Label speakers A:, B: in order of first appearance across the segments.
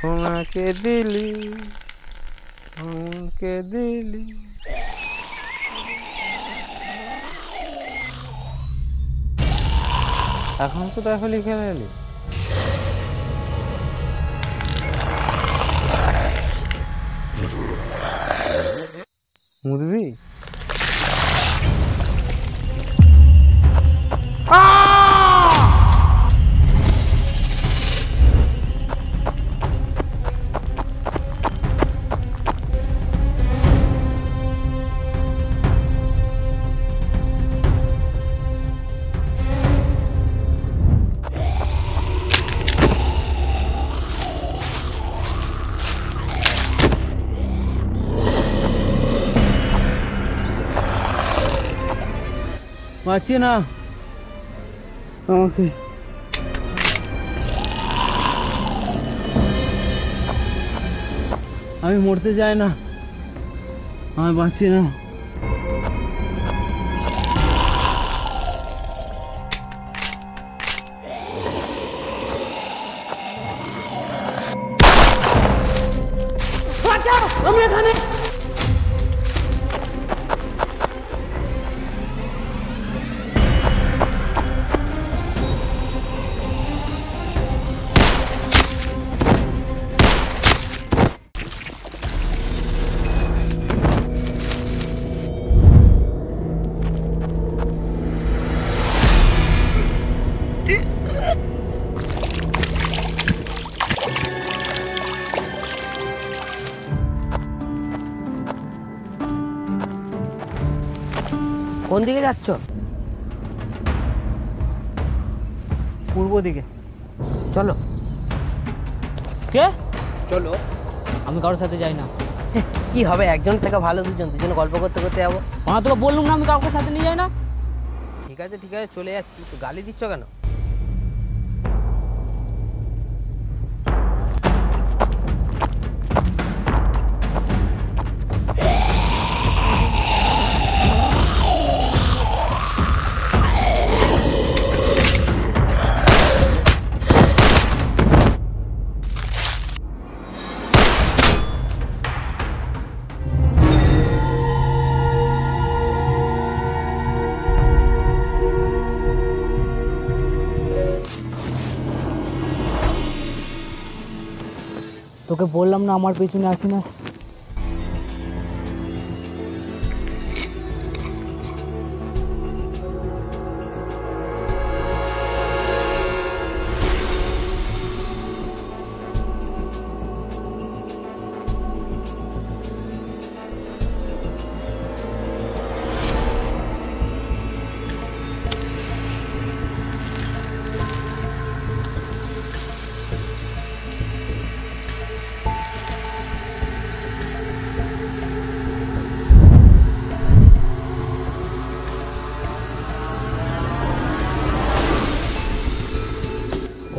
A: ওনাকে দিলি, ওনাকে দিলি। এখন তো দেখো লিখে এলি মুদবি। বাঁচিয়ে না আমাকে। আমি মরতে চাই না, আমি বাঁচিয়ে না। আমি এখানে
B: কোন দিকে যাচ্ছ?
A: পূর্ব দিকে।
B: চলো।
A: কে?
B: চলো।
A: আমি কারোর সাথে যাই না।
B: কি হবে, একজন থেকে ভালো দুজন, দুজনে গল্প করতে করতে যাবো।
A: আমার তোকে বললুম না আমি কাউকে সাথে নিয়ে যাই না।
B: ঠিক আছে ঠিক আছে, চলে যাচ্ছি। তো গালি দিচ্ছ কেন?
A: তোকে বললাম না আমার পেছনে আসি না।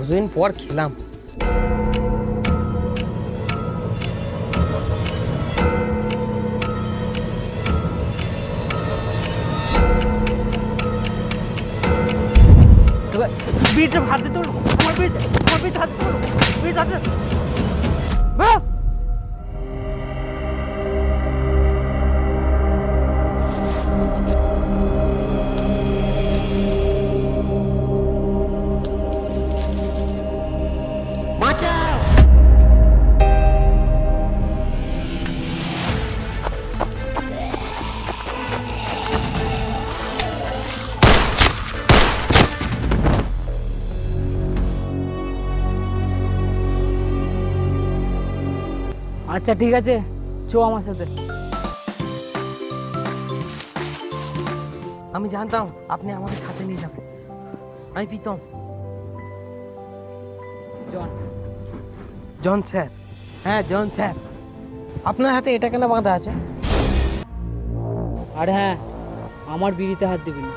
B: কতদিন পর খেলাম।
A: बीच हाथ दे, तोड़ बीच हाथ दे, बीच हाथ दे। আচ্ছা ঠিক আছে, চো আমার সাথে।
B: আমি জানতাম আপনি আমাকে সাথে নিয়ে যাবেন। আমি প্রীতম।
A: জন।
B: জন স্যার। হ্যাঁ জন স্যার। আপনার হাতে এটা কেন বাঁধা আছে?
A: আর হ্যাঁ, আমার বিড়িতে হাত দিবি না।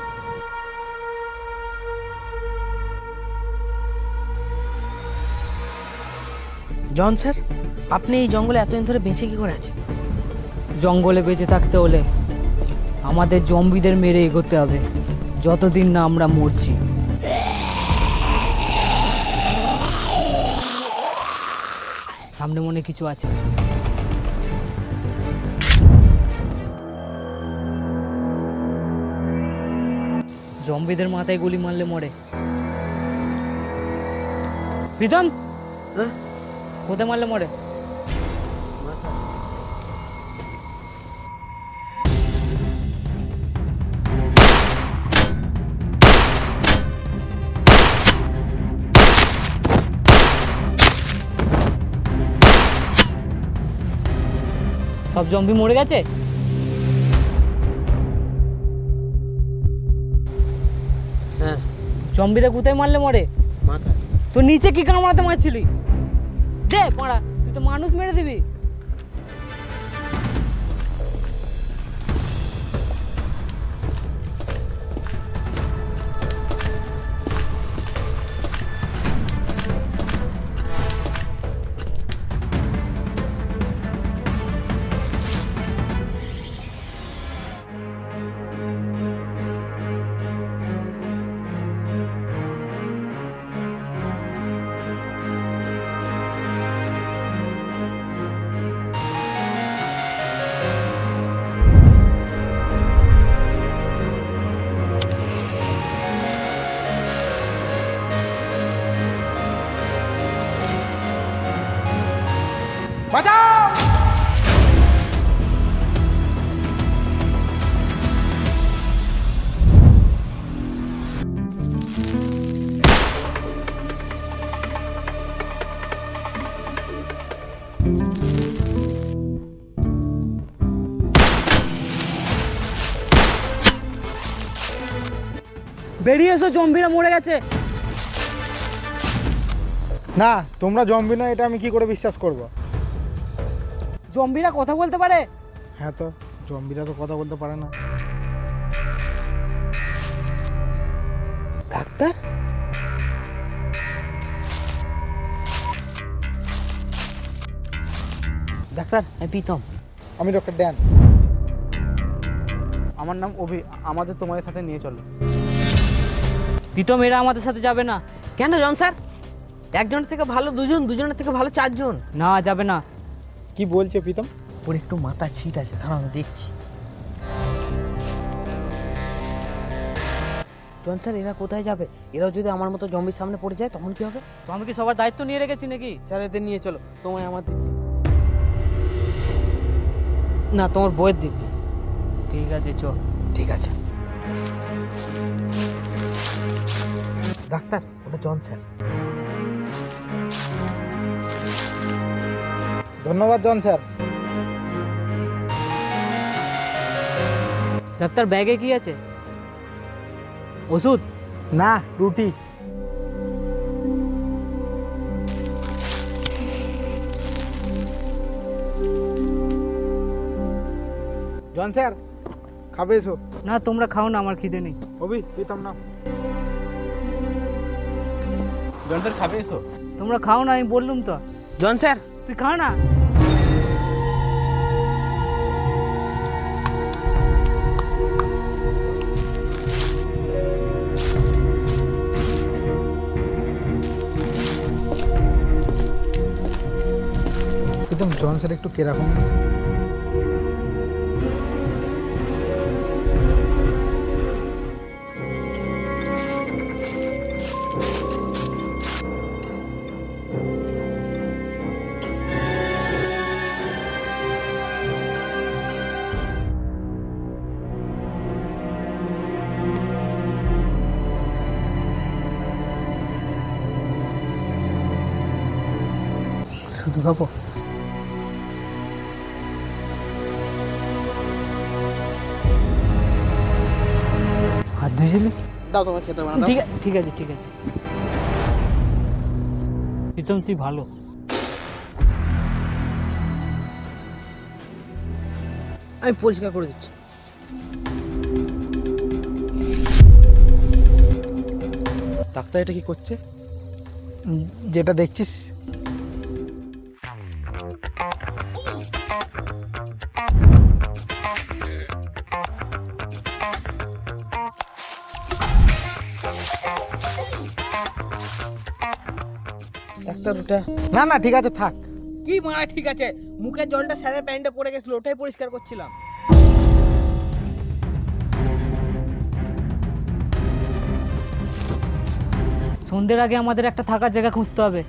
B: জন স্যার, আপনি এই জঙ্গলে এতদিন ধরে বেঁচে কি করে আছেন?
A: জঙ্গলে বেঁচে থাকতে হলে আমাদের জম্বিদের মেরে এগোতে হবে, যতদিন না আমরা মরছি। সামনে মনে কিছু আছে। জম্বিদের মাথায় গুলি মারলে মরে। প্রীতম, কোথায় মারলে মরে? সব জম্বি মরে গেছে?
B: হ্যাঁ।
A: জম্বিরা কোথায় মারলে মরে?
B: মাথা।
A: তো নিচে কি কামড়াতে মারছিলি? দে পড়া, তুই তো মানুষ মেরে দিবি।
B: বাঁচাও!
A: বেরিয়ে এসো, জম্বিরা মরে গেছে।
C: না, তোমরা জম্বি না, এটা আমি কি করে বিশ্বাস করব?
A: জম্বিরা কথা বলতে পারে?
C: হ্যাঁ, তো জম্বিরা তো কথা বলতে পারে না।
B: ডাক্তার? ডাক্তার, আমি প্রীতম।
C: আমি ডক্টর ড্যান। আমার নাম অভি। আমাদের তোমাদের সাথে নিয়ে চলো।
A: প্রীতম, এরা আমাদের সাথে যাবে না।
B: কেন জন স্যার? একজনের থেকে ভালো দুজন, দুজনের থেকে ভালো চারজন।
A: না, যাবে না।
C: কি বলছে প্রীতম?
B: ওর একটু মাথায় ছিট আছে, দাঁড়াও আমি দেখছি। জন স্যার, এরা কোথায় যাবে? এরাও যদি আমার মতো জম্বির সামনে পড়ে যায় তখন কি হবে?
A: তো আমি কি সবার দায়িত্ব নিয়ে রেখেছি নাকি?
B: স্যার, এদের নিয়ে চলো। তোমায় আমার দিদি না, তোমার বইয়ের দিদি।
A: ঠিক আছে, চল।
B: ঠিক আছে। ডাক্তার, ওটা জন স্যার।
C: ধন্যবাদ জন স্যার।
A: ডাক্তার, ব্যাগে কি আছে? ওষুধ?
C: না, রুটি। জন স্যার, খাবে এসো।
A: না, তোমরা খাও না, আমার খিদে নেই।
C: অভি, প্রীতম না। জন স্যার, খাবে এসো।
A: তোমরা খাও না, আমি বললুম তো।
B: জন স্যার,
A: তুই খা না।
C: প্রীতম, জন স্যার একটু কিরকম?
B: শুধু খাবো?
A: হাত ধুয়েছিলি?
B: দাও, তোমার খেতে হবে না।
A: ঠিক আছে, ঠিক আছে, ঠিক আছে। প্রীতম, তুই ভালো।
B: আমি পরিষ্কার করে দিচ্ছি।
C: ডাক্তার এটা কি করছে? যেটা দেখছিস।
B: ডাক্তার, ওটা
C: না না, ঠিক আছে, থাক।
B: কি মারা ঠিক আছে, মুখের জলটা স্যারের প্যান্টে পড়ে গেছিল, ওটাই পরিষ্কার করছিলাম।
A: সন্ধ্যের আগে আমাদের একটা থাকার জায়গা খুঁজতে হবে।